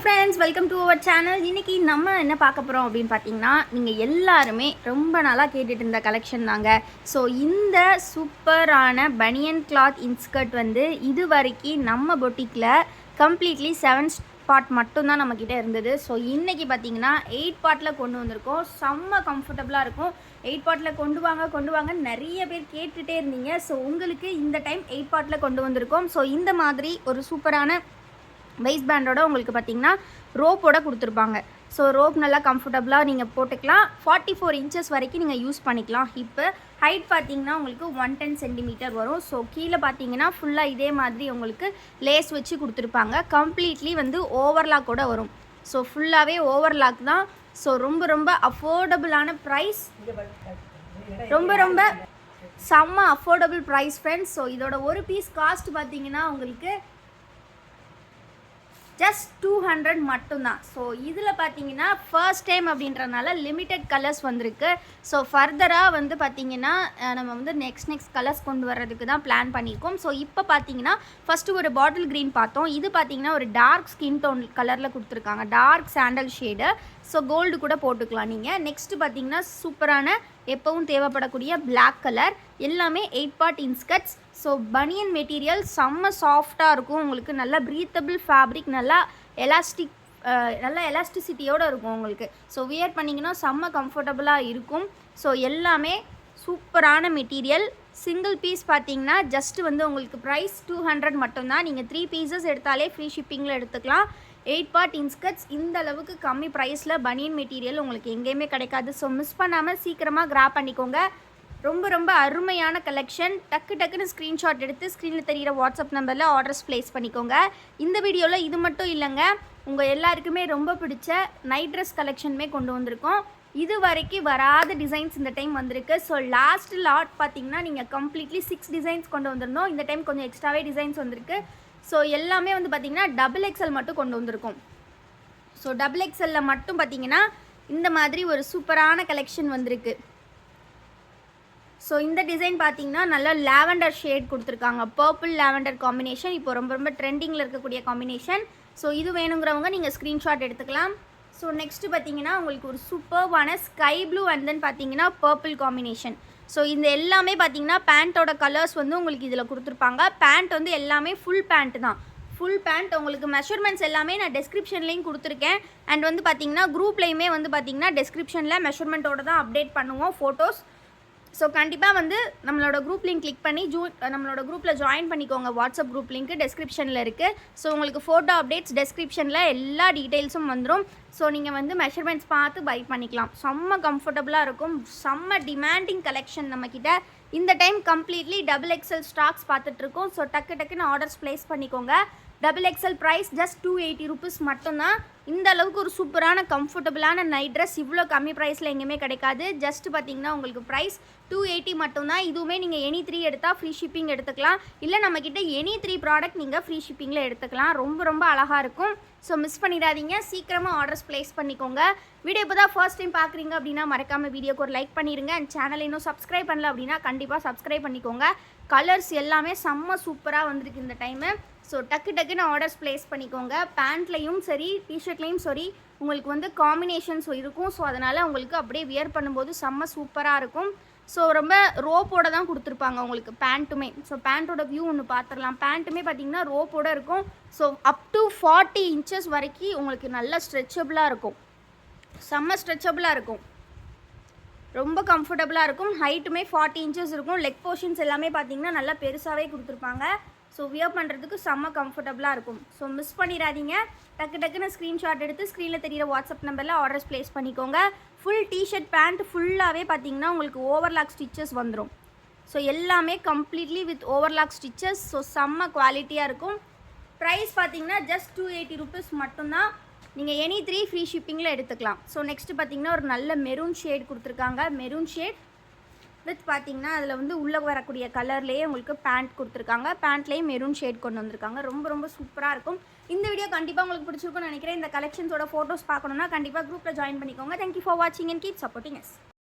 Friends, welcome to our channel. இன்றைக்கி நம்ம என்ன பார்க்க போகிறோம் அப்படின்னு பார்த்தீங்கன்னா, நீங்கள் எல்லாருமே ரொம்ப நாளாக கேட்டுட்டு இருந்த கலெக்ஷன் தாங்க. ஸோ இந்த சூப்பரான பனியன் கிளாத் இன்ஸ்கர்ட் வந்து இது வரைக்கும் நம்ம பொட்டிக்கில் கம்ப்ளீட்லி 7 பார்ட் மட்டும்தான் நம்மக்கிட்ட இருந்தது. ஸோ இன்றைக்கி பார்த்தீங்கன்னா 8 பார்ட்டில் கொண்டு வந்திருக்கோம். செம்ம கம்ஃபர்டபுளாக இருக்கும். 8 பார்ட்டில் கொண்டு வாங்க நிறைய பேர் கேட்டுகிட்டே இருந்தீங்க. ஸோ உங்களுக்கு இந்த டைம் 8 பார்ட்டில் கொண்டு வந்திருக்கோம். ஸோ இந்த மாதிரி ஒரு சூப்பரான வெயிஸ்ட் பேண்டோட உங்களுக்கு பார்த்தீங்கன்னா ரோப்போட கொடுத்துருப்பாங்க. ஸோ ரோப் நல்லா கம்ஃபர்டபுளாக நீங்கள் போட்டுக்கலாம். 44 இன்ச்சஸ் வரைக்கும் நீங்கள் யூஸ் பண்ணிக்கலாம். இப்போ ஹைட் பார்த்தீங்கன்னா உங்களுக்கு 110 சென்டிமீட்டர் வரும். ஸோ கீழே பார்த்தீங்கன்னா ஃபுல்லாக இதே மாதிரி உங்களுக்கு லேஸ் வச்சு கொடுத்துருப்பாங்க. கம்ப்ளீட்லி வந்து ஓவர்லாக்கோட வரும். ஸோ ஃபுல்லாகவே ஓவர்லாக் தான். ஸோ ரொம்ப அஃபோர்டபுளான ப்ரைஸ், ரொம்ப செம்ம அஃபோர்டபுள் ப்ரைஸ் ஃப்ரெண்ட்ஸ். ஸோ இதோட ஒரு பீஸ் காஸ்ட் பார்த்தீங்கன்னா உங்களுக்கு ஜஸ்ட் 200 மட்டும்தான். ஸோ இதில் பார்த்தீங்கன்னா ஃபர்ஸ்ட் டைம் அப்படின்றனால லிமிட்டட் கலர்ஸ் வந்திருக்கு. ஸோ ஃபர்தராக வந்து பார்த்திங்கன்னா நம்ம வந்து நெக்ஸ்ட் கலர்ஸ் கொண்டு வர்றதுக்கு தான் பிளான் பண்ணியிருக்கோம். ஸோ இப்போ பார்த்தீங்கன்னா ஃபஸ்ட்டு ஒரு பாட்டில் க்ரீன் பார்த்தோம். இது பார்த்தீங்கன்னா ஒரு டார்க் ஸ்கின் டோன் கலரில் கொடுத்துருக்காங்க, dark sandal shade. So gold கூட போட்டுக்கலாம் நீங்கள். நெக்ஸ்ட்டு பார்த்தீங்கன்னா சூப்பரான எப்பவும் தேவைப்படக்கூடிய பிளாக் கலர். எல்லாமே 8 பார்ட் இன்ஸ்கர்ட்ஸ். ஸோ பனியன் மெட்டீரியல் செம்ம சாஃப்டாக இருக்கும். உங்களுக்கு நல்லா ப்ரீத்தபிள் ஃபேப்ரிக், நல்லா எலாஸ்டிசிட்டியோடு இருக்கும் உங்களுக்கு. ஸோ வியர் பண்ணிங்கன்னா செம்ம கம்ஃபர்டபுளாக இருக்கும். ஸோ எல்லாமே சூப்பரான மெட்டீரியல். சிங்கிள் பீஸ் பார்த்தீங்கன்னா ஜஸ்ட்டு வந்து உங்களுக்கு ப்ரைஸ் 200 மட்டும்தான். நீங்கள் 3 பீசஸ் எடுத்தாலே ஃப்ரீ ஷிப்பிங்கில் எடுத்துக்கலாம். 8 பார்ட் இன்ஸ்கர்ட்ஸ் இந்த அளவுக்கு கம்மி ப்ரைஸில் பனியன் மெட்டீரியல் உங்களுக்கு எங்கேயுமே கிடைக்காது. ஸோ மிஸ் பண்ணாமல் சீக்கிரமாக கிராப் பண்ணிக்கோங்க. ரொம்ப அருமையான கலெக்ஷன். டக்குன்னு ஸ்க்ரீன்ஷாட் எடுத்து ஸ்க்ரீனில் தெரிகிற வாட்ஸ்அப் நம்பரில் ஆர்டர்ஸ் ப்ளேஸ் பண்ணிக்கோங்க. இந்த வீடியோவில் இது மட்டும் இல்லைங்க, உங்கள் எல்லாருக்குமே ரொம்ப பிடிச்ச நைட் ட்ரெஸ் கலெக்ஷனுமே கொண்டு வந்திருக்கோம். இது வரைக்கும் வராத டிசைன்ஸ் இந்த டைம் வந்திருக்கு. ஸோ லாஸ்ட் லாட் பார்த்தீங்கன்னா நீங்கள் கம்ப்ளீட்லி 6 டிசைன்ஸ் கொண்டு வந்திருந்தோம். இந்த டைம் கொஞ்சம் எக்ஸ்ட்ராவே டிசைன்ஸ் வந்திருக்கு. ஸோ எல்லாமே வந்து பார்த்திங்கன்னா XXL மட்டும் கொண்டு வந்திருக்கோம். ஸோ XXL மட்டும் பார்த்திங்கன்னா இந்த மாதிரி ஒரு சூப்பரான கலெக்ஷன் வந்திருக்கு. ஸோ இந்த டிசைன் பார்த்தீங்கன்னா நல்லா லாவெண்டர் ஷேட் கொடுத்துருக்காங்க. பர்பிள் லாவெண்டர் காம்பினேஷன் இப்போ ரொம்ப ட்ரெண்டிங்கில் இருக்கக்கூடிய காம்பினேஷன். ஸோ இது வேணுங்கிறவங்க நீங்கள் ஸ்க்ரீன்ஷாட் எடுத்துக்கலாம். ஸோ நெக்ஸ்ட்டு பார்த்தீங்கன்னா உங்களுக்கு ஒரு சூப்பர்வான ஸ்கை ப்ளூ அண்ட் தென் பார்த்தீங்கன்னா பர்பிள் காம்பினேஷன். ஸோ இந்த எல்லாமே பார்த்தீங்கன்னா பேண்ட்டோட கலர்ஸ் வந்து உங்களுக்கு இதில் கொடுத்துருப்பாங்க. பேண்ட் வந்து எல்லாமே ஃபுல் பேண்ட்டு தான். ஃபுல் பேண்ட் உங்களுக்கு மெஷர்மெண்ட்ஸ் எல்லாமே நான் டெஸ்கிரிப்ஷன்லேயும் கொடுத்துருக்கேன். அண்ட் வந்து பார்த்தீங்கன்னா குரூப்லேயுமே வந்து பார்த்தீங்கன்னா டெஸ்கிரிப்ஷனில் மெஷர்மெண்ட்டோட தான் அப்டேட் பண்ணுவோம் ஃபோட்டோஸ். ஸோ கண்டிப்பாக வந்து நம்மளோட குரூப் லிங்க் கிளிக் பண்ணி நம்மளோட குரூப்பில் ஜாயின் பண்ணிக்கோங்க. வாட்ஸ்அப் குரூப் லிங்க்கு டெஸ்கிரிப்ஷனில் இருக்குது. ஸோ உங்களுக்கு ஃபோட்டோ அப்டேட்ஸ் டெஸ்கிரிப்ஷனில் எல்லா டீட்டெயில்ஸும் வந்துடும். ஸோ நீங்கள் வந்து மெஷர்மெண்ட்ஸ் பார்த்து பை பண்ணிக்கலாம். செம்ம கம்ஃபர்டபுளாக இருக்கும். செம்ம டிமாண்டிங் கலெக்ஷன் நம்மக்கிட்ட. இந்த டைம் கம்ப்ளீட்லி XXL ஸ்டாக்ஸ் பார்த்துட்ருக்கோம். ஸோ டக்குன்னு ஆர்டர்ஸ் ப்ளேஸ் பண்ணிக்கோங்க. XXL ப்ரைஸ் ஜஸ்ட் 280 ருபீஸ் மட்டும்தான். இந்த அளவுக்கு ஒரு சூப்பரான கம்ஃபர்டபுளான நைட் ட்ரெஸ் இவ்வளோ கம்மி ப்ரைஸில் எங்கேயுமே கிடைக்காது. ஜஸ்ட் பார்த்தீங்கன்னா உங்களுக்கு ப்ரைஸ் 280 மட்டும்தான். இதுவுமே நீங்கள் எனி 3 எடுத்தால் ஃப்ரீ ஷிப்பிங் எடுத்துக்கலாம். இல்லை நம்மக்கிட்ட எனி 3 ப்ராடக்ட் நீங்கள் ஃப்ரீ ஷிப்பிங்கில் எடுத்துக்கலாம். ரொம்ப அழகாக இருக்கும். ஸோ மிஸ் பண்ணிடாதீங்க, சீக்கிரமாக ஆர்டர்ஸ் ப்ளேஸ் பண்ணிக்கோங்க. வீடியோ இப்போ தான் ஃபர்ஸ்ட் டைம் பார்க்குறீங்க அப்படின்னா மறக்காமல் வீடியோக்கு ஒரு லைக் பண்ணிடுங்க. அண்ட் சேனலை இன்னும் சப்ஸ்கிரைப் பண்ணல அப்படின்னா கண்டிப்பாக சப்ஸ்கிரைப் பண்ணிக்கோங்க. கலர்ஸ் எல்லாமே செம்ம சூப்பராக வந்திருக்கு இந்த டைமு. ஸோ டக்குன்னு ஆர்டர்ஸ் ப்ளேஸ் பண்ணிக்கோங்க. பேண்ட்லேயும் சரி டிஷர்ட்லேயும் சரி உங்களுக்கு வந்து காம்பினேஷன்ஸ் இருக்கும். ஸோ அதனால் உங்களுக்கு அப்படியே வியர் பண்ணும்போது செம்ம சூப்பராக இருக்கும். ஸோ ரொம்ப ரோப்போட தான் கொடுத்துருப்பாங்க உங்களுக்கு பேண்ட்டுமே. ஸோ பேண்ட்டோட வியூ ஒன்று பார்த்துடலாம். பேண்ட்டுமே பார்த்திங்கன்னா ரோப்போட இருக்கும். ஸோ அப் டு 40 இன்ச்சஸ் வரைக்கும் உங்களுக்கு நல்ல ஸ்ட்ரெச்சபிளாக இருக்கும். செம்ம ஸ்ட்ரெச்சபிளாக இருக்கும். ரொம்ப கம்ஃபர்டபுளாக இருக்கும். ஹைட்டுமே 40 இன்ச்சஸ் இருக்கும். லெக் போர்ஷன்ஸ் எல்லாமே பார்த்திங்கன்னா நல்லா பெருசாகவே கொடுத்துருப்பாங்க. ஸோ வியர் பண்ணுறதுக்கு செம்ம கம்ஃபர்டபுளாக இருக்கும். ஸோ மிஸ் பண்ணிடாதீங்க. டக்குன்னு ஸ்க்ரீன்ஷாட் எடுத்து ஸ்க்ரீனில் தெரிகிற வாட்ஸ்அப் நம்பரில் ஆர்டர்ஸ் ப்ளேஸ் பண்ணிக்கோங்க. ஃபுல் டிஷர்ட் பேண்ட் ஃபுல்லாகவே பார்த்தீங்கன்னா உங்களுக்கு ஓவர்லாக் ஸ்டிச்சஸ் வந்துடும். ஸோ எல்லாமே completely with overlock stitches. So செம்ம குவாலிட்டியாக இருக்கும். ப்ரைஸ் பார்த்தீங்கன்னா ஜஸ்ட் 280 ருபீஸ் மட்டும்தான். நீங்கள் எனி 3 ஃப்ரீ ஷிப்பிங்கில் எடுத்துக்கலாம். ஸோ நெக்ஸ்ட்டு பார்த்தீங்கன்னா ஒரு நல்ல மெரூன் ஷேட் கொடுத்துருக்காங்க. மெரூன் ஷேட் வித் பார்த்தீங்கன்னா அதில் வந்து உள்ளே வரக்கூடிய கலர்லேயே உங்களுக்கு பேண்ட் கொடுத்துருக்காங்க. பேண்ட்லேயே மெரூன் ஷேட் கொண்டு வந்திருக்காங்க. ரொம்ப சூப்பராக இருக்கும். இந்த வீடியோ கண்டிப்பாக உங்களுக்கு பிடிச்சிருக்கும்னு நினைக்கிறேன். இந்த கலெக்ஷன்ஸோட ஃபோட்டோஸ் பார்க்கணுன்னா கண்டிப்பாக குரூப்பில் ஜாயின் பண்ணிக்கோங்க. தேங்க்யூ ஃபார் வாட்சிங் அண்ட் கீப் சப்போர்ட்டிங் அஸ்.